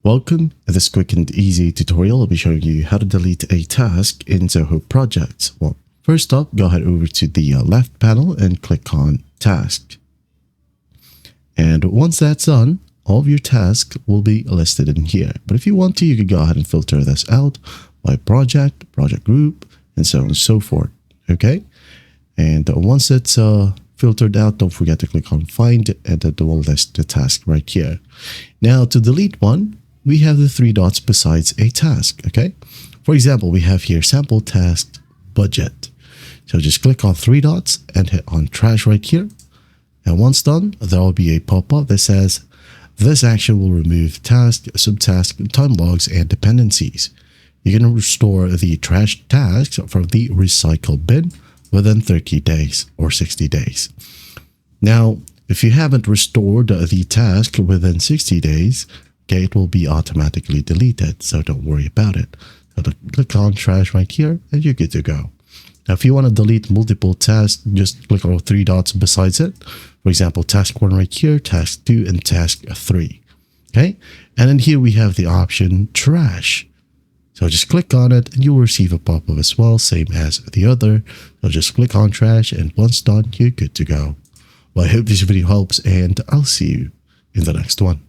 Welcome. In this quick and easy tutorial, I'll be showing you how to delete a task in Zoho Projects. Well, first up, go ahead over to the left panel and click on Task. And once that's done, all of your tasks will be listed in here. But if you want to, you can go ahead and filter this out by project, project group, and so on and so forth. Okay? And once it's filtered out, don't forget to click on Find, and it will list the task right here. Now, to delete one, we have the three dots besides a task, okay? For example, we have here sample task budget. So just click on three dots and hit on trash right here. And once done, there will be a pop-up that says, this action will remove task, subtask, time logs, and dependencies. You can restore the trash tasks from the recycle bin within 30 days or 60 days. Now, if you haven't restored the task within 60 days, okay, it will be automatically deleted, so don't worry about it. So click on trash right here and you're good to go. Now, if you want to delete multiple tasks, just click on three dots besides it. For example, task 1 right here, task 2, and task 3. Okay, and then here we have the option trash. So just click on it and you will receive a pop-up as well, same as the other. So just click on trash and once done, you're good to go. Well, I hope this video helps and I'll see you in the next one.